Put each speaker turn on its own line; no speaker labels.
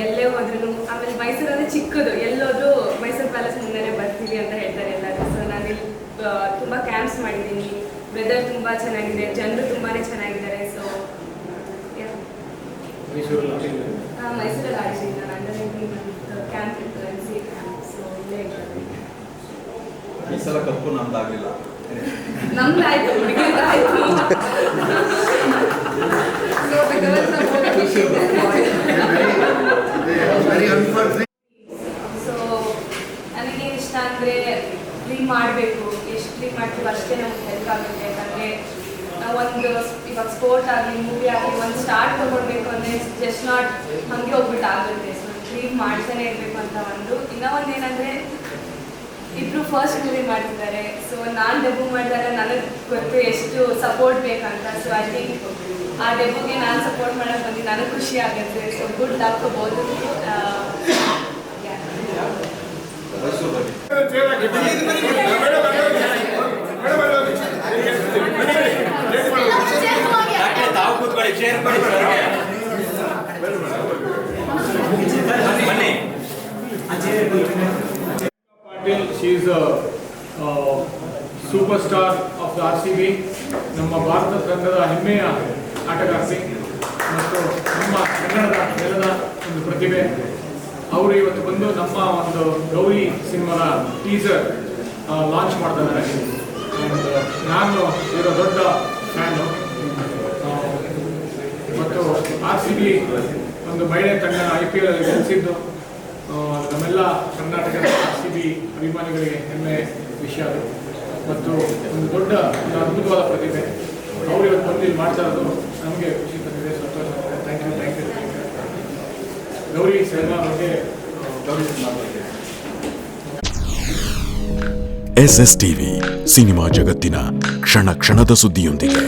ಎಲ್ಲೇ ಹೋದ್ರೂ, ಆಮೇಲೆ ಮೈಸೂರಲ್ಲಿ ಚಿಕ್ಕದು, ಎಲ್ಲೋದ್ರೂ ಮೈಸೂರು ಪ್ಯಾಲೇಸ್ ಮುಂದೆನೇ ಬರ್ತೀವಿ ಅಂತ ಹೇಳ್ತಾರೆ ಎಲ್ಲರೂ. ಸೊ ನಾನಿಲ್ಲಿ ತುಂಬ ಕ್ಯಾಂಪ್ಸ್ ಮಾಡಿದ್ದೀನಿ, ವೆದರ್ ತುಂಬ ಚೆನ್ನಾಗಿದೆ, ಜನರು ತುಂಬಾ ಚೆನ್ನಾಗಿದ್ದಾರೆ. ಸೊ ಮೈಸೂರಲ್ಲಿ ಆಡಿದ್ದೀನಿ ನಾನು, ಅಂದರೆ ಕ್ಯಾಂಪ್ ಇತ್ತು, MC ಕ್ಯಾಂಪ್. ಸೊ ಇಲ್ಲೇ ಇದ್ದಾರೆ.
ಈ ಸಲ ಕಪ್ಪು ನಮ್ದಾಗಲಿಲ್ಲ,
ನಮ್ದಾಯ್ತು, ಹುಡುಗಿದಾಯ್ತು. ಸೊ ನನಗೆ ಇಷ್ಟ ಅಂದರೆ ಕ್ಲೀನ್ ಮಾಡಬೇಕು, ಎಷ್ಟು ಕ್ಲೀನ್ ಮಾಡ್ತೀವಿ ಅಷ್ಟೇ ನಮ್ಗೆ ಹೆಲ್ಪ್ ಆಗುತ್ತೆ. ಯಾಕಂದರೆ ನಾವೊಂದು ಇವಾಗ ಸ್ಪೋರ್ಟ್ ಆಗಲಿ, ಮೂವಿ ಆಗಲಿ, ಒಂದು ಸ್ಟಾರ್ಟ್ ತೊಗೊಳ್ಬೇಕು ಅಂದರೆ ಜಸ್ಟ್ ನಾಟ್ ಹಾಗೆ ಹೋಗ್ಬಿಟ್ಟು ಆಗುತ್ತೆ. ಸೊ ಕ್ಲೀನ್ ಮಾಡ್ತಾನೆ ಇರಬೇಕು ಅಂತ ಒಂದು. ಇನ್ನೂ ಒಂದು ಏನಂದರೆ, ಇಬ್ಬರು ಫಸ್ಟ್ ಮೂವಿ ಮಾಡ್ತಿದ್ದಾರೆ. ಸೊ ನಾನು ಡೆಬ್ಯೂ ಮಾಡಿದಾಗ ನನಗೆ ಗೊತ್ತು ಎಷ್ಟು ಸಪೋರ್ಟ್ ಬೇಕಂತ. ಸೊ ಐ ಥಿಂಕ್ ಆ ಡೆಬ್ಯೂಗೆ ನಾನು ಸಪೋರ್ಟ್ ಮಾಡೋಕ್ಕೆ ಬಂದು ನನಗೆ ಖುಷಿ ಆಗುತ್ತೆ. ಸೊ ಗುಡ್ ಲಕ್ ಬೋದು.
She is a superstar of the RCB. ನಮ್ಮ ಭಾರತ ತಂಡದ ಹೆಮ್ಮೆಯ ಆಟಗಾರ್ತಿ ಮತ್ತು ನಮ್ಮ ಕನ್ನಡದ ನೆಲದ ಒಂದು ಪ್ರತಿಭೆ. ಅವರು ಇವತ್ತು ಬಂದು ನಮ್ಮ ಒಂದು ಗೌರಿ ಸಿನಿಮಾದ ಟೀಸರ್ ಲಾಂಚ್ ಮಾಡ್ತಾ ಇದ್ದಾರೆ. ನಾನು ಇವರ ದೊಡ್ಡ ಫ್ಯಾನು. ಮತ್ತು RCB ಒಂದು ಮಹಿಳೆ ತಂಡ IPL ಅಲ್ಲಿ ಗೆಲ್ಲಿಸಿದ್ದು ನಮ್ಮೆಲ್ಲ ಕರ್ನಾಟಕದ RCB ಅಭಿಮಾನಿಗಳಿಗೆ ಹೆಮ್ಮೆ ವಿಷಯ ಅದು. ಮತ್ತು ಒಂದು ದೊಡ್ಡ ಅದ್ಭುತವಾದ ಪ್ರತಿಭೆ. ಅವರು ಇವತ್ತು ಬಂದು ಇಲ್ಲಿ ಮಾಡ್ತಾ ಇರೋದು ನಮಗೆ ಖುಷಿ ತಂದಿದೆ, ಸಂತೋಷ ಆಗಿದೆ. Thank you. ಗೌರಿ ಸಿನಿಮಾ ಬಗ್ಗೆ
SSTV ಸಿನಿಮಾ ಜಗತ್ತಿನ ಕ್ಷಣ ಕ್ಷಣದ ಸುದ್ದಿಯೊಂದಿಗೆ.